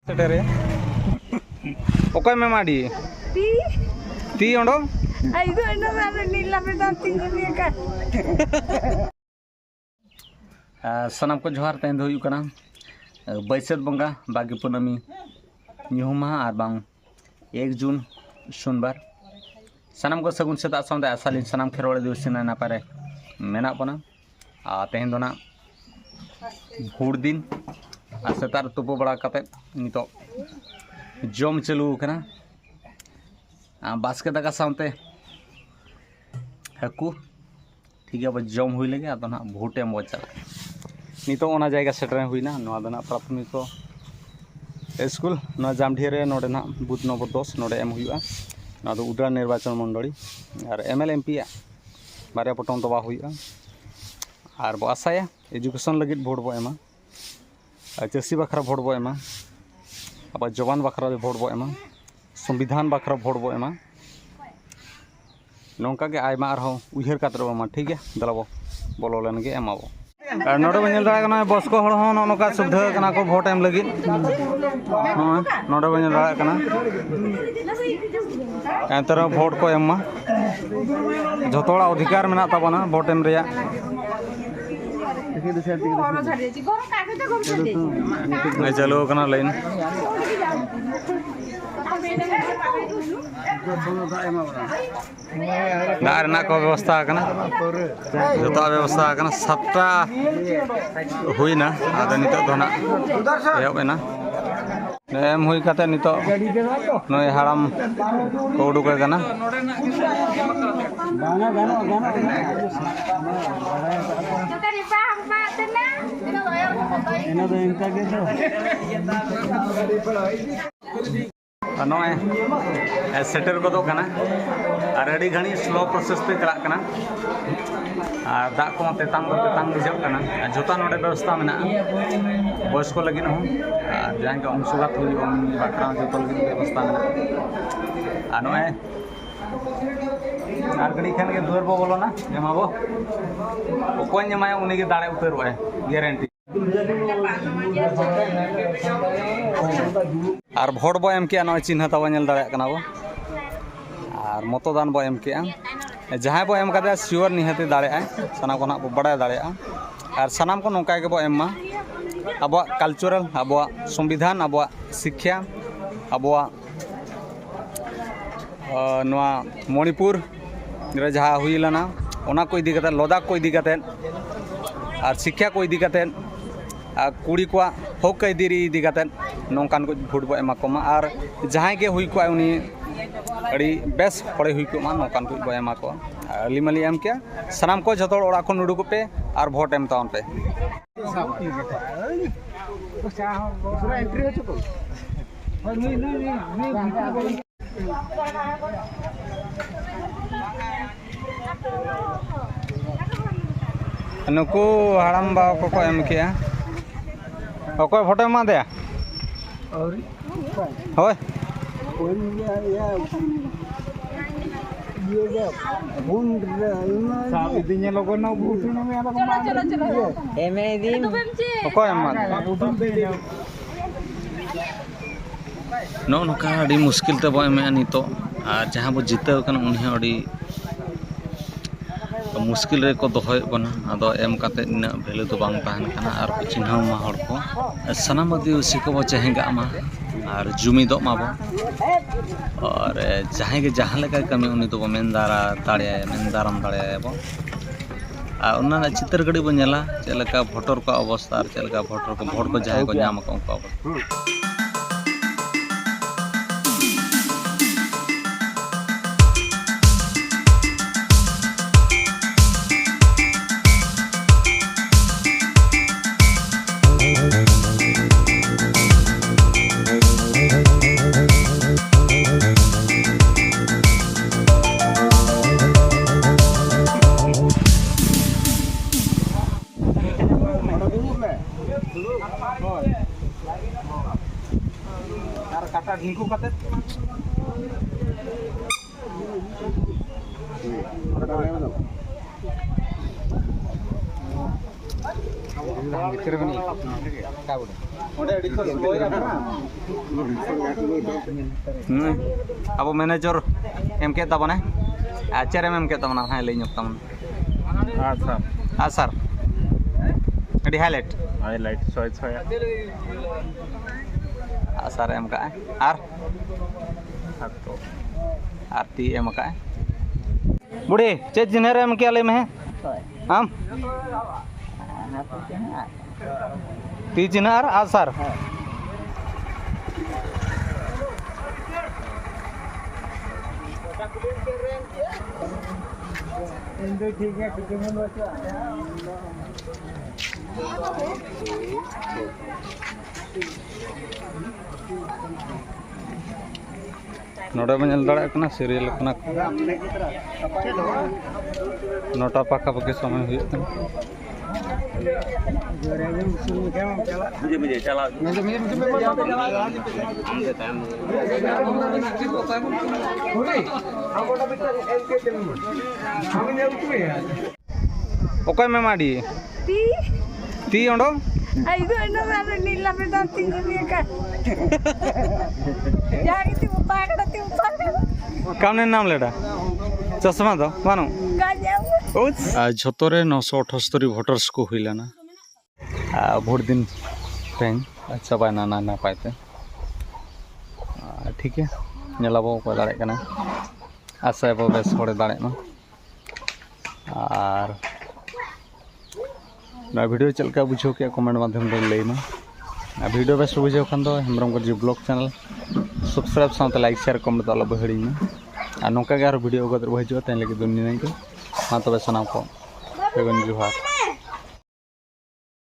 सेटेरे okay में माडी ती ओंडो आई दो ना मारो नीला पे दांती ने का सनाम को जोहार तेन दो हुई कना बैसाख बंगा बागी पूनमी ᱧᱩᱦᱩᱢᱟ ᱟᱨ ᱵᱟᱝ 1 ᱡᱩᱱ ᱥᱚᱱᱵᱟᱨ ᱥᱟᱱᱟᱢ ᱠᱚ ᱥᱟᱹᱜᱩᱱ ᱥᱮᱛᱟᱜ ᱥᱟᱶᱛᱮ ᱟᱥᱟᱞᱤᱧ ᱥᱟᱱᱟᱢ ᱠᱷᱮᱨᱣᱟᱲ ᱫᱤᱣᱥᱤ ᱱᱟᱯᱟᱭ ᱨᱮ ᱢᱮᱱᱟᱜ ᱵᱚᱱᱟ ᱟᱨ ᱛᱮᱦᱮᱧ ᱫᱚ ᱱᱟᱜ ᱵᱷᱳᱨ ᱫᱤᱱ ᱟᱨ ᱥᱮᱛᱟᱜ ᱨᱮ ᱛᱩᱯᱩ ᱵᱟᱲᱟ ᱠᱟᱛᱮ ᱱᱤᱛᱚᱜ ᱡᱚᱢ ᱪᱟᱹᱞᱩ ᱟᱠᱟᱱᱟ ᱵᱟᱥᱠᱮ ᱫᱟᱠᱟ ᱥᱟᱶᱛᱮ ᱦᱟᱹᱠᱩ ᱴᱷᱤᱠ ᱜᱮᱭᱟ ᱡᱚᱢ ᱦᱩᱭ ᱞᱮᱜᱮ ᱟᱫᱚ ᱱᱟᱜ ᱵᱷᱳᱴ ᱮᱢ ᱵᱚ ᱪᱟᱞᱟᱜᱼᱟ ᱱᱤᱛᱚᱜ ᱚᱱᱟ ᱡᱟᱭᱜᱟ ᱥᱮᱴᱮᱨ ᱦᱩᱭᱱᱟ ᱱᱚᱣᱟ ᱫᱚ ᱱᱟᱜ ᱯᱨᱟᱛᱷᱚᱢᱤᱠ स्कूल ना जामढी नोडे ना बूथ नंबर 10 नोडे एम हुआ ना दो उद्रा निर्वाचन मंडली और एमएल एमपी बारे पटन दबा हुआ और बो आसाया एजुकेशन लगे भोट बो एमा चाषी बाखरा भोट बो एमा अब जवान बाखरा भोट बो एमा संविधान बाखरा भोट बो एमा नौका के आयमा आरहो उयहर कातरे बो एमा ठीक है दलाबो बोलो लेन गे एमाबो नोडे बन दाड़ा कना बस को हड़ हों नोका सुविधा कना को भोट एम लगी नोडे बन दाड़ा कना एंतर भोट को एम जतोड़ा अधिकार मेना ताबना भोट एम रिया चलो कना लाइन दारना को व्यवस्था करना जो व्यवस्था करना सत्ता हुई ना आदे नितो दोना एना एम हुई काते नितो नय हाराम को उडुक करना नॉय सेटर को दो कना और अड़ी घणी स्लो प्रोसेस पे चला कना और दा को तेतांग बुझे कना जोता नोडे व्यवस्था में बयस को लगी और जहाँ के अंशुघात बाखरा जो लगी व्यवस्था में और नॉय और घड़ी खान के दुआर बो बोलो ना एमाबो कोई एमाय उनी के दाड़े उतरवा गारंटी और भोट बो एम किया नॉय चिन्ह तब नेल दाड़ा कना बो और मतदान बो एम किया जहाँ बो एम कदे सियोर निहती दाड़ा सनाम को ना बो बड़ा दाड़ा और सनाम को नौका के बो एम अब कल्चरल अब संविधान अब शिक्षा अब मणिपुर जहाँ हुई लना ओना को इदी कते लद्दाख को इदी कते और शिक्षा को इदी कते कुड़ी को हक इदी कते नौकान को भोट बो एमा कोमा और जहाँ के हुई को उनी अड़ी बेस हड़े हुई को नौकान को बो एमा को लिमली एम क्या सनाम को जतो ओड़ा खन उडुक पे और भोट एम तावन पे नुकु हाड़ाम बाबा को एम किया अकोय भोट एमा दे होय नौका मुश्किल ते बो एमे नितो और जहाँ बो जिते उन्हें अड़ी मुश्किल रे को दोहय बना अदो एम काते इन भेलु तो बांग ताहन कना और चिन्ह मा हड़ को सनाम दिवसी को बो चहेगा मा और जुमिदो मा बो और जहाँ के जहाँ लेका कमी उनी तो मेन दाराम दाड़े बो और उन्ना चित्र गड़ी बो नेला चेलका भोटर को अवस्था और चेलका भोटर को भोट को जहाँ को नाम को उनको अवस्था kata ढिंकू कते अब मैनेजर एम के तबने आचार्य एम के तबना हाँ लई तमन हाँ सर अभी हाईलाइट सर एम का आरती एम का बुढ़ी चेत जिन्हें एम क्या ले में हम ती जिन्हर आ सर ठीक है नोड़ा में जल दाड़ा कना सीरियल कना नोटा पाका पके समय हुई मुझे चला ओके में माडी ती ओंडो ఐదు అన్నదాలు నీళ్ళ మీద తినలేక జాగితి ఉపాగడతి ఉపాగడ कामने नाम लेडा चश्मा दो मानो गाजाऊ आज झतरे 978 वोटर्स को हुईला ना भोट दिन पेन अच्छा पाए ना ना पाते ठीक है नेलाबो को दाड़े कना आशा बो बेस होड़े दाड़े मा और ना वीडियो चलका बुझो के कमेंट माध्यम दे लेमा वीडियो बेस्ट बुझो खान दो हेम्ब्रम कर जी ब्लॉग चैनल सब्सक्राइब साथ लाइक शेयर कमेंट तो अलग हड़ी में और नौका वीडियो को हजू तेन लगे दुनिया के मा तब सना को जोहार।